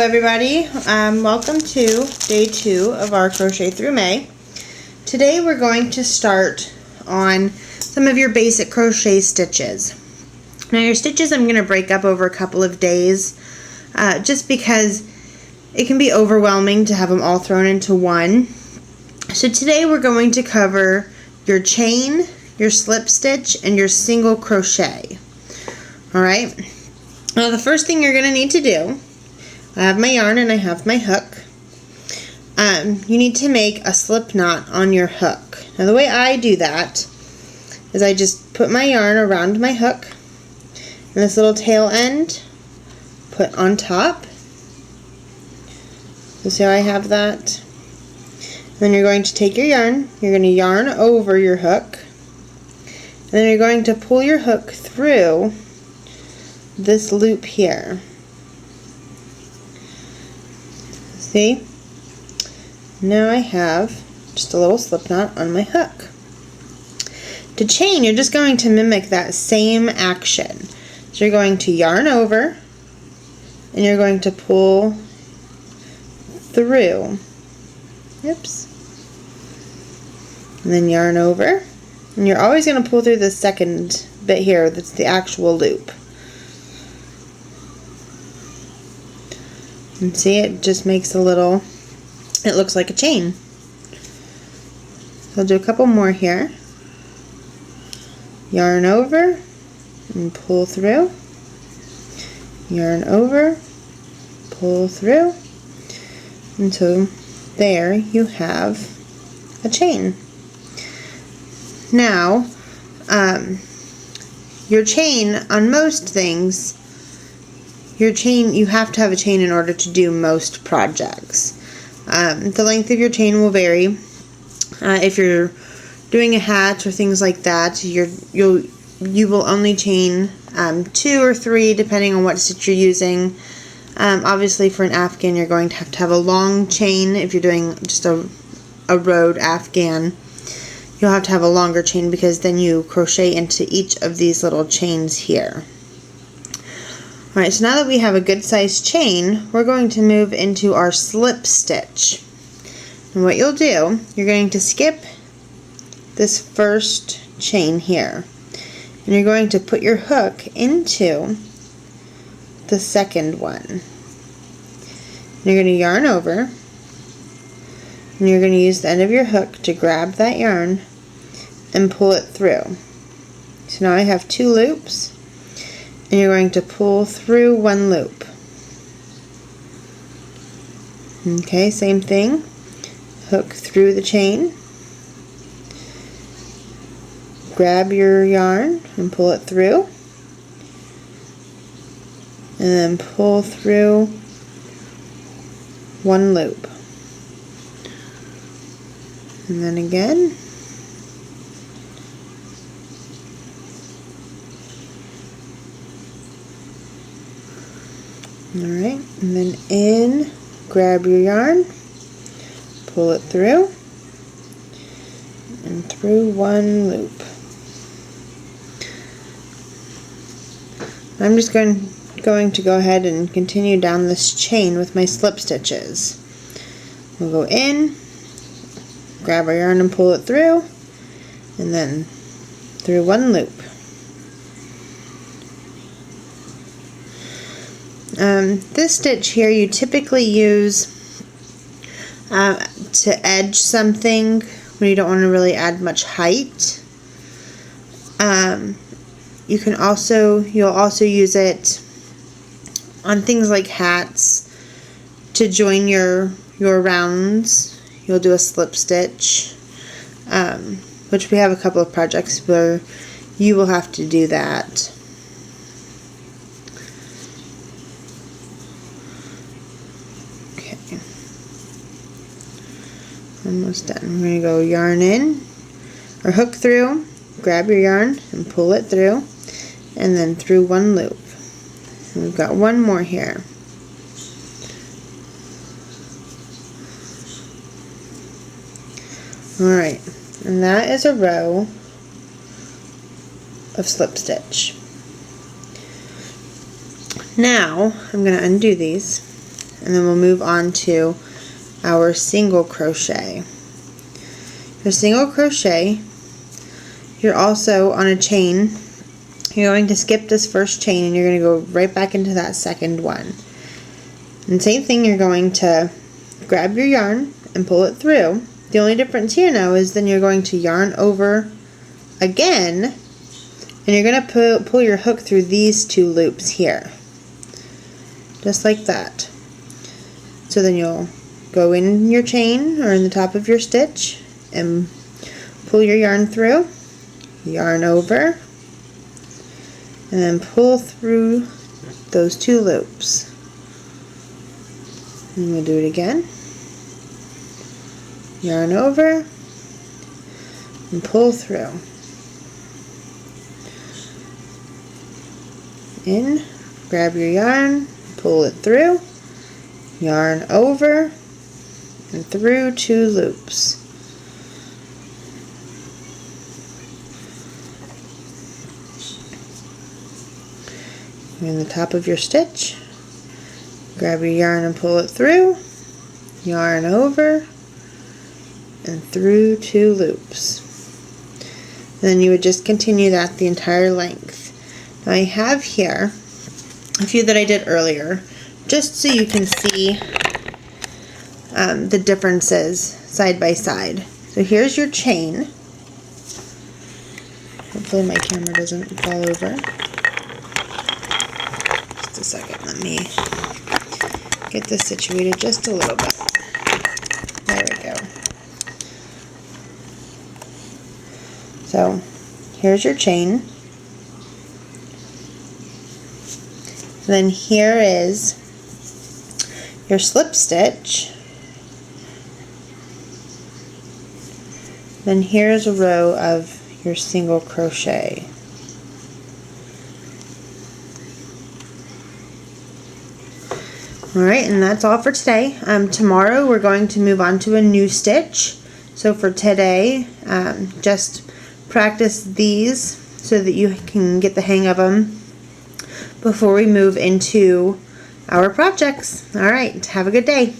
everybody, welcome to day 2 of our Crochet Through May. Today we're going to start on some of your basic crochet stitches. Now your stitches I'm going to break up over a couple of days just because it can be overwhelming to have them all thrown into one. So today we're going to cover your chain, your slip stitch, and your single crochet. Alright, now the first thing you're going to need to do, I have my yarn and I have my hook. You need to make a slip knot on your hook. Now the way I do that is I just put my yarn around my hook and this little tail end put on top. So see how I have that? Then you're going to take your yarn, you're going to yarn over your hook, and then you're going to pull your hook through this loop here. See? Now I have just a little slip knot on my hook. To chain, you're just going to mimic that same action. So you're going to yarn over and you're going to pull through. Oops. And then yarn over. And you're always going to pull through the second bit here that's the actual loop. And see, it just makes a little, it looks like a chain. So I'll do a couple more here. Yarn over and pull through. Yarn over, pull through. And so there you have a chain. Now, your chain on most things, your chain, you have to have a chain in order to do most projects. The length of your chain will vary. If you're doing a hat or things like that, you will only chain 2 or 3 depending on what stitch you're using. Obviously for an afghan you're going to have a long chain. If you're doing just a rowed afghan, you'll have to have a longer chain because then you crochet into each of these little chains here. Alright, so now that we have a good sized chain, we're going to move into our slip stitch. And what you'll do, you're going to skip this first chain here. And you're going to put your hook into the second one. And you're going to yarn over. And you're going to use the end of your hook to grab that yarn and pull it through. So now I have 2 loops. And you're going to pull through 1 loop. Okay, same thing. Hook through the chain. Grab your yarn and pull it through. And then pull through 1 loop. And then again. Alright, and then in, grab your yarn, pull it through, and through 1 loop. I'm just going to go ahead and continue down this chain with my slip stitches. We'll go in, grab our yarn and pull it through, and then through 1 loop. This stitch here you typically use to edge something when you don't want to really add much height. You'll also use it on things like hats to join your rounds. You'll do a slip stitch, which we have a couple of projects where you will have to do that. Almost done. We're going to go yarn in, or hook through, grab your yarn and pull it through, and then through 1 loop. And we've got 1 more here. Alright, and that is a row of slip stitch. Now I'm going to undo these and then we'll move on to our single crochet. For single crochet, you're also on a chain. You're going to skip this first chain and you're going to go right back into that second one. And same thing, you're going to grab your yarn and pull it through. The only difference here now is then you're going to yarn over again, and you're going to pull your hook through these two loops here. Just like that. So then you'll go in your chain or in the top of your stitch and pull your yarn through, yarn over, and then pull through those two loops. And we'll do it again. Yarn over and pull through. In, grab your yarn, pull it through, yarn over and through two loops. In the top of your stitch, grab your yarn and pull it through, yarn over and through two loops. And then you would just continue that the entire length. Now I have here a few that I did earlier, just so you can see the differences side by side. So here's your chain. Hopefully my camera doesn't fall over. Just a second, let me get this situated just a little bit. There we go. So here's your chain. Then here is your slip stitch. Then here's a row of your single crochet. Alright, and that's all for today. Tomorrow we're going to move on to a new stitch. So for today, just practice these so that you can get the hang of them before we move into our projects. Alright, have a good day.